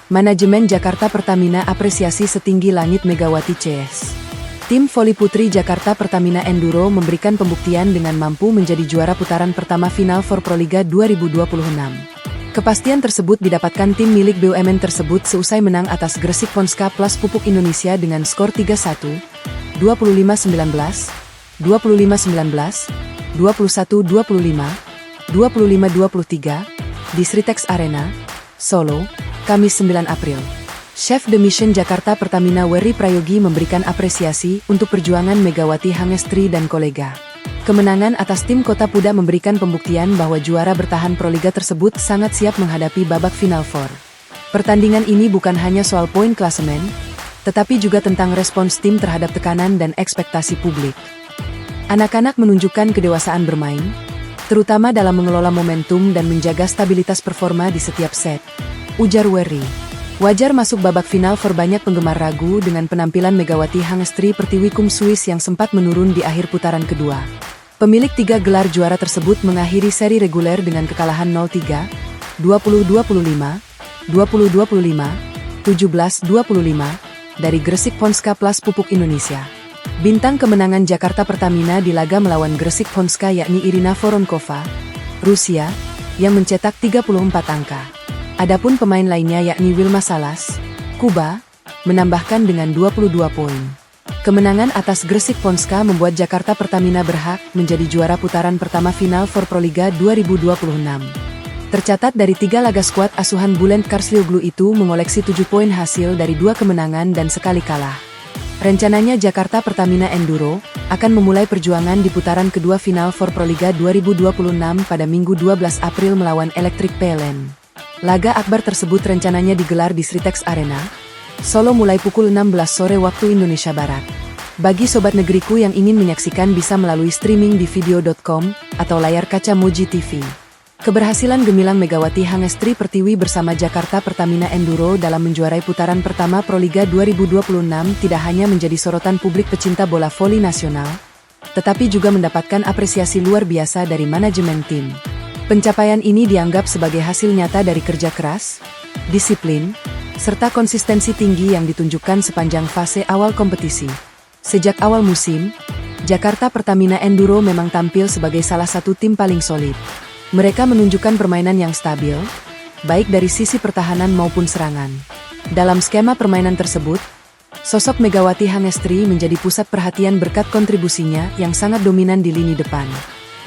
Manajemen Jakarta Pertamina apresiasi setinggi langit Megawati CS. Tim voli putri Jakarta Pertamina Enduro memberikan pembuktian dengan mampu menjadi juara putaran pertama final for Proliga 2026. Kepastian tersebut didapatkan tim milik BUMN tersebut seusai menang atas Gresik Ponska Plus Pupuk Indonesia dengan skor 3-1, 25-19, 25-19, 21-25, 25-23, di Sritex Arena, Solo, Kamis 9 April. Chef de Mission Jakarta Pertamina Wery Prayogi memberikan apresiasi untuk perjuangan Megawati Hangestri dan kolega. Kemenangan atas tim Kota Puda memberikan pembuktian bahwa juara bertahan Proliga tersebut sangat siap menghadapi babak Final Four. Pertandingan ini bukan hanya soal poin klasemen, tetapi juga tentang respons tim terhadap tekanan dan ekspektasi publik. Anak-anak menunjukkan kedewasaan bermain, terutama dalam mengelola momentum dan menjaga stabilitas performa di setiap set, ujar Wery. Wajar masuk babak final for banyak penggemar ragu dengan penampilan Megawati Hangestri Pertiwikum Swiss yang sempat menurun di akhir putaran kedua. Pemilik 3 gelar juara tersebut mengakhiri seri reguler dengan kekalahan 0-3, 20-25, 20-25, 17-25, dari Gresik Ponska Plus Pupuk Indonesia. Bintang kemenangan Jakarta Pertamina di laga melawan Gresik Ponska yakni Irina Voronkova, Rusia, yang mencetak 34 angka. Adapun pemain lainnya yakni Wilma Salas, Kuba, menambahkan dengan 22 poin. Kemenangan atas Gresik Ponska membuat Jakarta Pertamina berhak menjadi juara putaran pertama final for Proliga 2026. Tercatat dari 3 laga skuad asuhan Bülent Karslioglu itu mengoleksi 7 poin hasil dari 2 kemenangan dan sekali kalah. Rencananya Jakarta Pertamina Enduro akan memulai perjuangan di putaran kedua final for Proliga 2026 pada Minggu 12 April melawan Electric PLN. Laga akbar tersebut rencananya digelar di Sritex Arena, Solo mulai pukul 16 sore waktu Indonesia Barat. Bagi sobat negeriku yang ingin menyaksikan bisa melalui streaming di video.com atau layar kaca Moji TV. Keberhasilan gemilang Megawati Hangestri Pertiwi bersama Jakarta Pertamina Enduro dalam menjuarai putaran pertama Proliga 2026 tidak hanya menjadi sorotan publik pecinta bola voli nasional, tetapi juga mendapatkan apresiasi luar biasa dari manajemen tim. Pencapaian ini dianggap sebagai hasil nyata dari kerja keras, disiplin, serta konsistensi tinggi yang ditunjukkan sepanjang fase awal kompetisi. Sejak awal musim, Jakarta Pertamina Enduro memang tampil sebagai salah satu tim paling solid. Mereka menunjukkan permainan yang stabil, baik dari sisi pertahanan maupun serangan. Dalam skema permainan tersebut, sosok Megawati Hangestri menjadi pusat perhatian berkat kontribusinya yang sangat dominan di lini depan.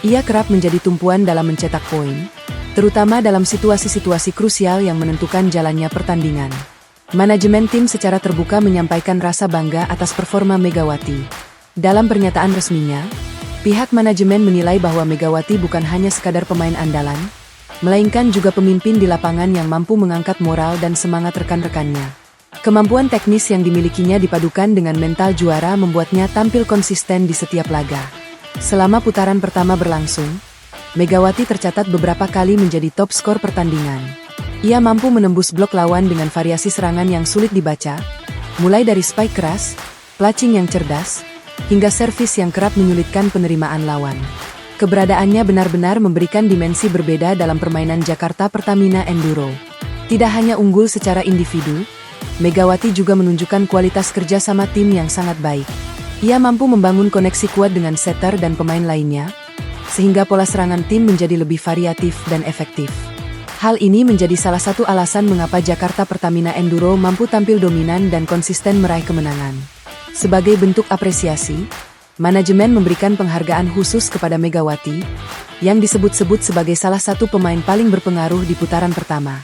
Ia kerap menjadi tumpuan dalam mencetak poin, terutama dalam situasi-situasi krusial yang menentukan jalannya pertandingan. Manajemen tim secara terbuka menyampaikan rasa bangga atas performa Megawati. Dalam pernyataan resminya, pihak manajemen menilai bahwa Megawati bukan hanya sekadar pemain andalan, melainkan juga pemimpin di lapangan yang mampu mengangkat moral dan semangat rekan-rekannya. Kemampuan teknis yang dimilikinya dipadukan dengan mental juara membuatnya tampil konsisten di setiap laga. Selama putaran pertama berlangsung, Megawati tercatat beberapa kali menjadi top skor pertandingan. Ia mampu menembus blok lawan dengan variasi serangan yang sulit dibaca, mulai dari spike keras, placing yang cerdas, hingga servis yang kerap menyulitkan penerimaan lawan. Keberadaannya benar-benar memberikan dimensi berbeda dalam permainan Jakarta Pertamina Enduro. Tidak hanya unggul secara individu, Megawati juga menunjukkan kualitas kerja sama tim yang sangat baik. Ia mampu membangun koneksi kuat dengan setter dan pemain lainnya, sehingga pola serangan tim menjadi lebih variatif dan efektif. Hal ini menjadi salah satu alasan mengapa Jakarta Pertamina Enduro mampu tampil dominan dan konsisten meraih kemenangan. Sebagai bentuk apresiasi, manajemen memberikan penghargaan khusus kepada Megawati, yang disebut-sebut sebagai salah satu pemain paling berpengaruh di putaran pertama.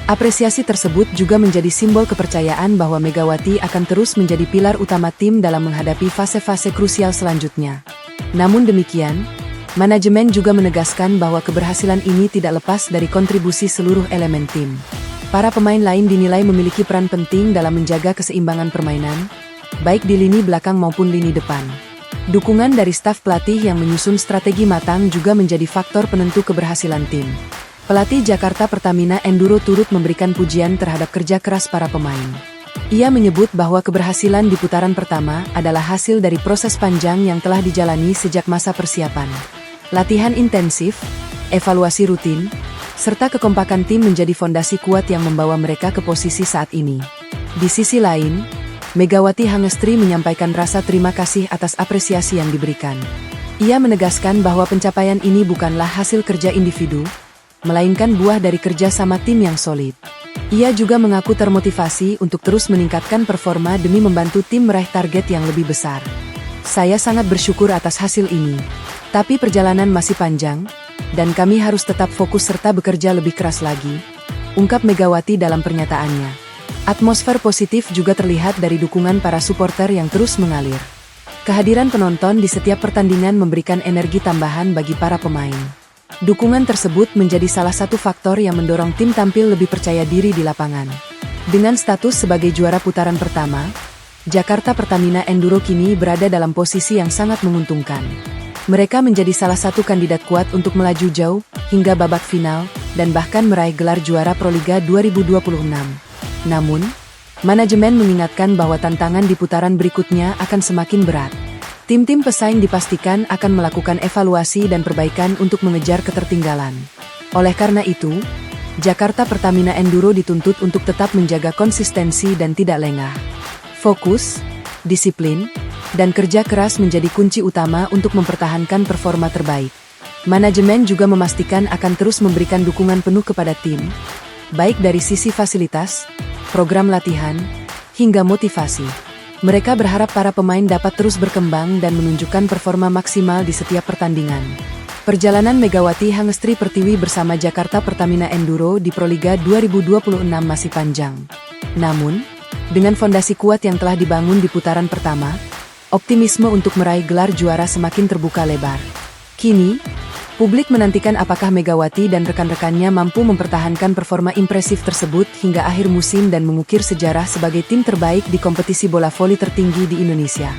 Apresiasi tersebut juga menjadi simbol kepercayaan bahwa Megawati akan terus menjadi pilar utama tim dalam menghadapi fase-fase krusial selanjutnya. Namun demikian, manajemen juga menegaskan bahwa keberhasilan ini tidak lepas dari kontribusi seluruh elemen tim. Para pemain lain dinilai memiliki peran penting dalam menjaga keseimbangan permainan, baik di lini belakang maupun lini depan. Dukungan dari staf pelatih yang menyusun strategi matang juga menjadi faktor penentu keberhasilan tim. Pelatih Jakarta Pertamina Enduro turut memberikan pujian terhadap kerja keras para pemain. Ia menyebut bahwa keberhasilan di putaran pertama adalah hasil dari proses panjang yang telah dijalani sejak masa persiapan. Latihan intensif, evaluasi rutin, serta kekompakan tim menjadi fondasi kuat yang membawa mereka ke posisi saat ini. Di sisi lain, Megawati Hangestri menyampaikan rasa terima kasih atas apresiasi yang diberikan. Ia menegaskan bahwa pencapaian ini bukanlah hasil kerja individu, melainkan buah dari kerja sama tim yang solid. Ia juga mengaku termotivasi untuk terus meningkatkan performa demi membantu tim meraih target yang lebih besar. Saya sangat bersyukur atas hasil ini, tapi perjalanan masih panjang, dan kami harus tetap fokus serta bekerja lebih keras lagi, ungkap Megawati dalam pernyataannya. Atmosfer positif juga terlihat dari dukungan para supporter yang terus mengalir. Kehadiran penonton di setiap pertandingan memberikan energi tambahan bagi para pemain. Dukungan tersebut menjadi salah satu faktor yang mendorong tim tampil lebih percaya diri di lapangan. Dengan status sebagai juara putaran pertama, Jakarta Pertamina Enduro kini berada dalam posisi yang sangat menguntungkan. Mereka menjadi salah satu kandidat kuat untuk melaju jauh, hingga babak final, dan bahkan meraih gelar juara Proliga 2026. Namun, manajemen mengingatkan bahwa tantangan di putaran berikutnya akan semakin berat. Tim-tim pesaing dipastikan akan melakukan evaluasi dan perbaikan untuk mengejar ketertinggalan. Oleh karena itu, Jakarta Pertamina Enduro dituntut untuk tetap menjaga konsistensi dan tidak lengah. Fokus, disiplin, dan kerja keras menjadi kunci utama untuk mempertahankan performa terbaik. Manajemen juga memastikan akan terus memberikan dukungan penuh kepada tim, baik dari sisi fasilitas, program latihan, hingga motivasi. Mereka berharap para pemain dapat terus berkembang dan menunjukkan performa maksimal di setiap pertandingan. Perjalanan Megawati Hangestri Pertiwi bersama Jakarta Pertamina Enduro di Proliga 2026 masih panjang. Namun, dengan fondasi kuat yang telah dibangun di putaran pertama, optimisme untuk meraih gelar juara semakin terbuka lebar. Kini, publik menantikan apakah Megawati dan rekan-rekannya mampu mempertahankan performa impresif tersebut hingga akhir musim dan mengukir sejarah sebagai tim terbaik di kompetisi bola voli tertinggi di Indonesia.